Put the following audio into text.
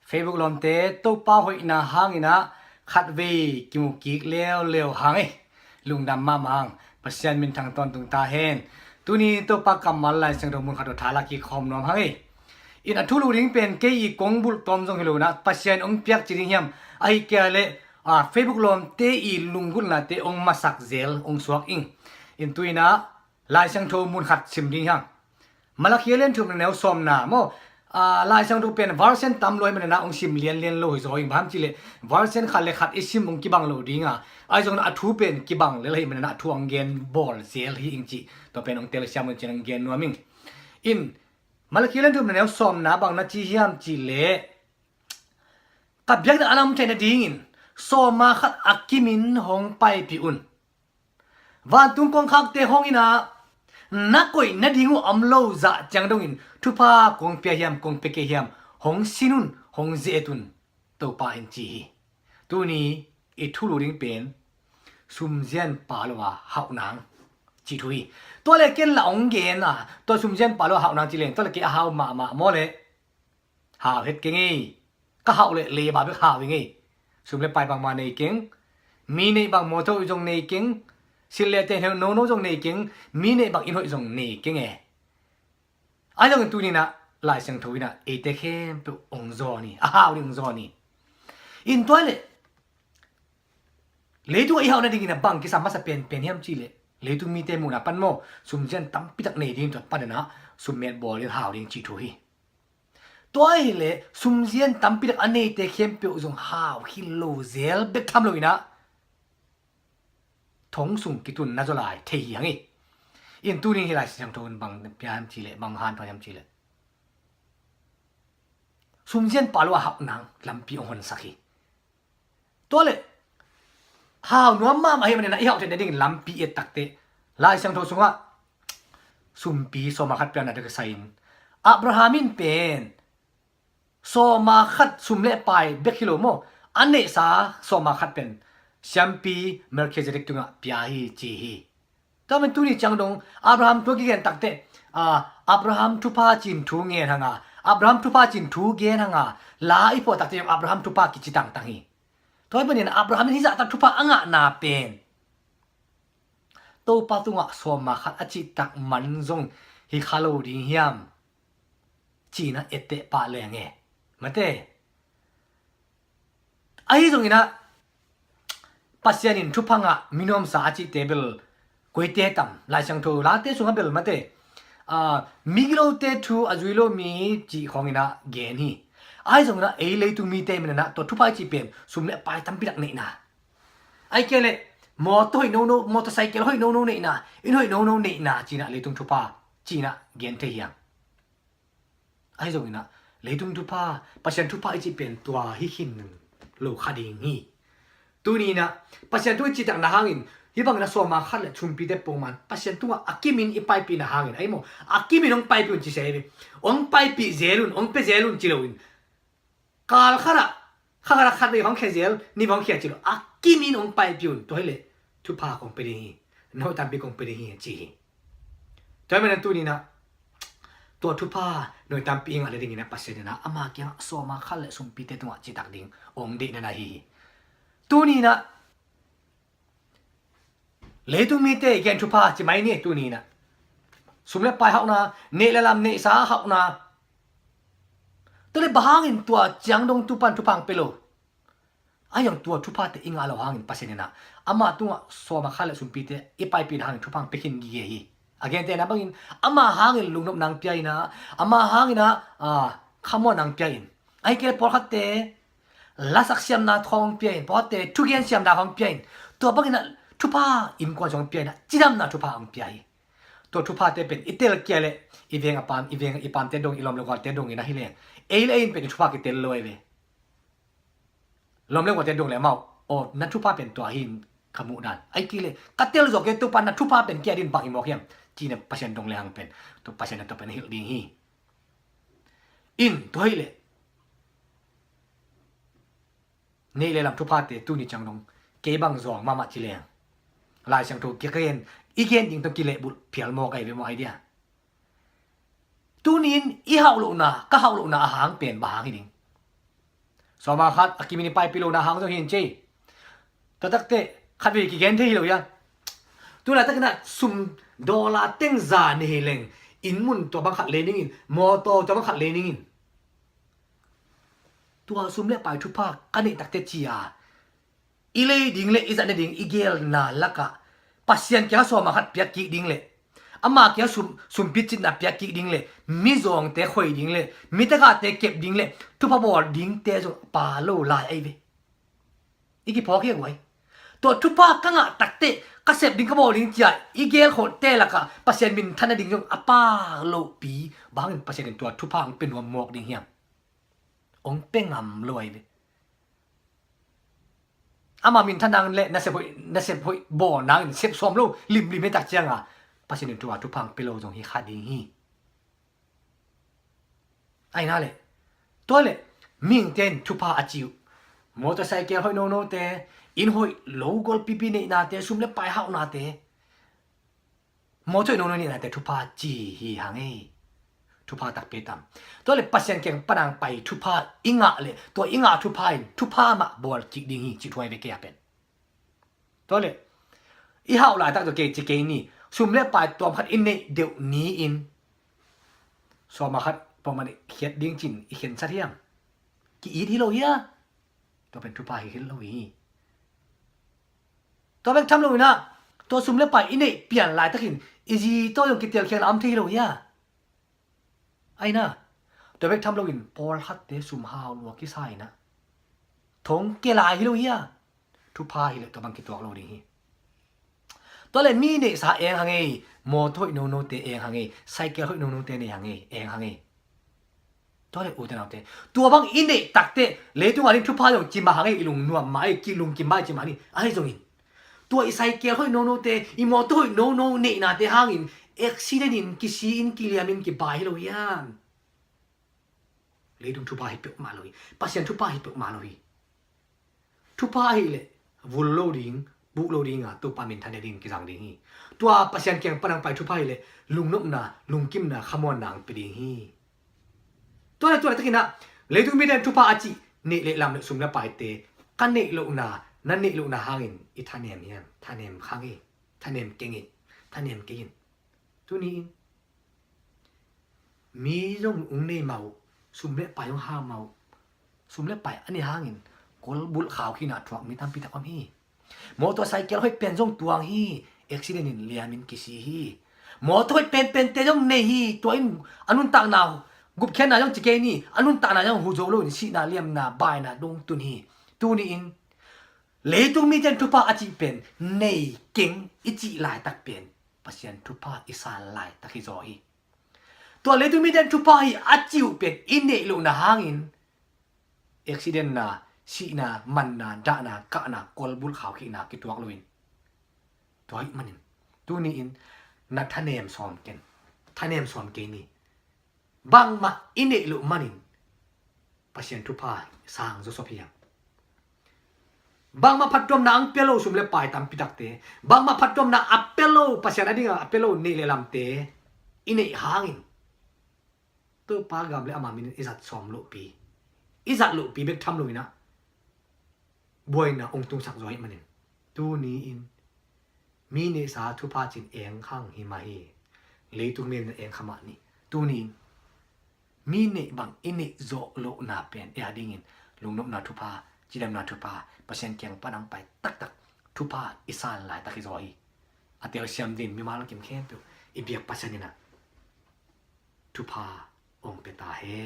Facebook ลอมเตตุป้าหอยนาหางอินะขัดเวกิมุกิกเลี้ยวหางลุงดำมามังปัศยันมินทางตอนตุงตาเฮนตัวนี้ตุป้ากำมัลไลเสียงดมุนขัดทาลักกีคอมนอมหางอินอัทุลุริงเป็นเกยกงบุลตอมจงฮิโลนะปัศยันองเปียกจิริงยมไอเกลFacebook ลอมเตอีลุงกุลนะเตองมาสักเซลองสวกอินตุยนะไลเสียงโทมุนขัดซิมดิงยังมาลักเยเลนทุกแนวสมนาโมลายสังรูเป็นวาร์เซนตำลอยมันนะองซิมเลียนโลหิโซอิงบ้ามจิเลวาร์เซนขัดเลขัดอิซิมองกิบังโลดิงไอจงนะทูเป็นกิบังเลเลยมันนะทูองเกนบอลเซียลฮีอิงจิตัวเป็นองเตลชามันจะนังเกนนัวมิงอินมาลักเยเลนทุกแนวสมนาบางนาจิฮิมจิเลกับยักษ์อันนั้นเทนดิ้งสมาขัดอักกิมินหงไปพิอุนวันตุงกงขักเตหงอินะนักกอยนัดหิงอัมโลจะจังดงอินทุพากงเปียมกงเปกเฮียมหงซินุนหงเจตุนตัวปาอินจีตัวนี้อิทุลุริงเป็นซุมเจียนปาลวาหาวนางจีทุยตัวเล็กเกนละองเกนตัวซุมเจียนปาลวาหาวนางจีเลงตัวเล็กเกนหาวมาโมเลหาวเฮ็ดเก่งก็หาวเลยบาเบกหาวยังไงซุมเล็กไปบางมาในเก่งมีในบางโมโตจงในเก่งสิเลเตเฮโนโนจงในเก่งมีในบางอินโฮจงในเก่งไอ้ตรงตัวนี้นะลายเสียงทวีนะเอเตเข้มเป็นองค์จอนี่องค์จอนี่อินตัวเลยตัวไอ้เขาเนี่ยดิ้งนะบังกิสามาสเป็นเฮียมจีเลยตัวมีเตมูนะปันโมสุมเจนตั้มปิดในดิ้งตัวปันนะสุมเมดบอลเลยหาวดิ้งจีทุยตัวไอ้เลยสุมเจนตั้มปิดอันนี้เตเข้มเป็นองค์หาวฮิโลเซลเบ็ดทำเลยนะทงสุงกิตุนน่าจะลายเทียงอินตัวนี้ลายเสียงทวนบางพยายามจีเลบางฮันพยายามจีเลสุมเจนปาลวะหักนางลำปีองคนสักทีตัวเลยหาวนัวมาให้มันนะไอ้หาวเทนดิ้งลำปีเอตักเตลายเสียงทวนสุงว่าสุมปีโซมาคัดเปียนอะไรก็ใส่อับราฮัมินเป็นโซมาคัดสุมเล่ไปเบคิโลโมอันเนซ่าโซมาคัดเป็นแชมปีเมลเคเจริกตุงะพิอาฮีจีฮีตอนเป็นตัวนี้จังดงอับราฮัมตัวกี่เกนตักเตอับราฮัมทุพาจินทูเงี้ยทั้งอับราฮัมทุพาจินทูเงี้ยทั้งลาอีพอตักเตอับราฮัมทุพากิจิตังตังฮีตัวเป็นเนี่ยอับราฮัมนี่จะตักทุพาอ่างนาเป็นตัวปัตุงะสวมมาขัดอจิตักมันจงฮิคาโลดิงยามจีน่ะเอเตปาเลยไงมาเตไอ้ตรงนี้นะปัศยานินทุพังะมินอมสาจิเตเบลกุยเตตัมลายสังทูลาเตสุงเบลมาเตมิกโลเตทูอจุยโลมีจีของอินะเกนี่ไอ้ตรงนั้นเอเลยตุมีเตมันนะตัวทุพายจีเป็นสุมเลไปตั้มปิดักนี่นะไอ้เกลมอเตอร์โนโนมอเตอร์ไซค์โนโนนี่นะอินโนโนโนนี่นะจีน่ะเลยตุงทุพาจีน่ะเกนเทียงไอ้ตรงนี้นะเลยตุงทุพาปัศยันทุพาจีเป็นตัวฮิคินโลคาดิงฮีตัวนี้นะปัศยันตัวจิตตังนะหางินที่บางนะสวมาขัดเลยชุมปีเดปงมันปัศยันตัวอักกิมินอีไปปีนะหางินไอ้โมอักกิมินองไปปีอุนจิเสยองไปปีเซลุนองไปเซลุนจิโลวินกาลขระขัดเลยของแคเซลนี่ของแคจิโลอักกิมินองไปปีอุนตัวเล่ทุพาของไปดีโนตัมปีของไปดีจีตัวมันตัวนี้นะตัวทุพาโนตัมปีงอะไรดิ่งนะปัศยันนะอามาเกียงสวมาขัดเลยชุมปีเดตัวจิตตักดิ่งองเดนนะฮีตัวนี้นะเลยตุมีเตะแกนชุพาจะไม่เนี่ยตัวนี้นะสมเด็จไปหักนะเนลลำเนสาหักนะตัวเลยบางอินตัวจังดงทุพังเปโลไอ้ยังตัวทุพาเตอิงอาลหางอินปัสเนนะอามาตัวสวมาขัดสุมปีเตอีไปปีหางทุพังเปกินกี่ฮีอาเกนเตนะบางอินอามาหางอินลุงนบนางเปียนะอามาหางอินะขมวนางเปียนไอ้เกลปอร์คัตเตลาสักเสียมนาทองเปียนพอเตทุกอย่างเสียมนาทองเปียนตัวบางอินะทุพาอิมกวนจงเปียนะจีดำนาทุพาอังเปียตัวทุพาเตเป็นอิเตลเกียเลอีเวงอปามเตดงอีลอมเลกว่าเตดงอีนะฮิเลงเอเลอินเป็นทุพากิเตลโลเวลอมเลกว่าเตดงเลยเมาโอ้นัททุพาเป็นตัวหินขมุดันไอ้กิเลกัตเตลจอกเกตุปันนัททุพาเป็นเกียดินปังอิมอกเฮียมจีเนปัชเชนดงเลหังเป็นตัวปัชเชนตัวเป็นฮิลดิงฮีอินตัวฮิเลนี่เลยลำทุพาเตตุนิจังดงเก็บังจองมาจีเลงลายเสียงถูกเกณฑ์อีเกณฑ์ยิงต้องกิเลบุเพียลโมกไอเวมไอเดียตัวนี้อีเฮาลูกนะก็เฮาลูกนะหางเปลี่ยนบางอีก so ma khat akimi ni pai pilo na hang so hin che to tak te khat vi ki gen the hi lo ya tu la tak na sum dollar teng za ni leng in mun to bang khat le ning in mo to to bang khat le ning in tua sum le pai thu pa kan ni tak te chia ile ding le izan ding igel na laka pasien kya so ma khat pya ki ding le ama kya sum pitchin na pya ki ding le mi zong te khoi ding le mi ta ka te kep ding le thu pa bol ding te so pa lo lai ai ve iki pho ke wai to thu pa ka nga tak te ka sep ding ka bol ding chia igel kho te laka pasien min thana ding jong apa lo pi bang pasien to thu paเป็นหัวมอกding hiam ong pengam lo ai ve ama min thanang le na se hoi bo nang sep som lo lim me tak chiang a pasin tu tu phang pelo jong hi kha ding hi ai na le to le ming ten tu pa achiu motorcycle hoi no te in hoi low gol pipi ne na te sum le pai hau na te mo choi no ni na te tu pa chi hi hang ei tu pa tak pe tam to le pasien keng panang pai tu pa inga le to inga tu pa ma bol chi ding hi chi thoi ve ke apen to le i hau la tak to ke chi ke ni sum le pai to phat in nei deu ni in so ma khat pom man khiat ding chin i khen sa thiam ki i thi lo ya to pen tu pa hi lo hi to bek tham lo na to sum le pai in nei pian lai takin i ji to yong ki tel khen am thi lo ya ai na to bek tham lo in pol khat te sum hau lo ki sai na thong ke lai hi lo ya tu pa hi le to bang ki to lo ding hi to le mi ne sa eng hang ei mo thoi no te eng hang ei cycle hoi no te ne hang ei eng hang ei to le u te na te tua bang in nei tak te le tu ma ni thu pa yong chi ma hang ei ilung nuam mai ki lung ki mai chi ma ni ai jong in tua i cycle hoi no te i mo thoi no ne na te hang in accident in ki si in ki liam in ki bai lo yan le dung thu pa hi pe ma lo hi pasien thu pa hi pe ma lo hi thu pa hi le vul lo ding bu lo ding a to pa min than ding ki jang ding hi tua pasien keng panang pai thu pai le lung nop na lung kim na khamon nang pe ding hi to la takina le du mi den thu pa achi ne le lam le sum la pai te kan ne lo na nan ne lo na hangin i thanem hiam thanem khangi thanem kengi thanem kein tu ni mi jong ung nei mau sum le pai ha mau sum le pai ani hangin kol bul khaw khi na thuak mi tam pi ta am hi motorcycle hoi pen jong tuang hi accident in liamin kisi hi motor hoi pen te jong nei hi to in anun tak naw gup khen na jong chike ni anun tak na jong hu jo lo ni si na liam na bai na dong tun hi tu ni in le tu mi jen tu pa achi pen nei king ichi lai tak pen pasien tu pa isan lai tak hi zo hi to le tu mi jen tu pa hi achi u pen in nei lo na hangin accident na si na man na da na ka na kol bul khaw khi na ki tuak luin toy manin tu ni in na thanem som ken thanem som ke ni bang ma ine lu manin pasien tu pa sang zo sopia bang ma phatom na ang pelo sum le pai tam pitak te bang ma phatom na apelo pasien adinga apelo ni le lam te ine hangin to pa gam le ama min izat som lo pi izat lo pi bek tham lo ina boy na ong tung sak zoi manin tu ni in mi ne sa thu pa chin eng khang hi ma hi le tu men eng khama ni tu ni mi ne bang in zo lo na pen ya ding in lung nop na thu pa chidam na thu pa pasien kyang panang pai tak tak thu pa isan lai tak zoi atel siam din mi mal kim khem tu i biak pasien na thu pa ong pe ta he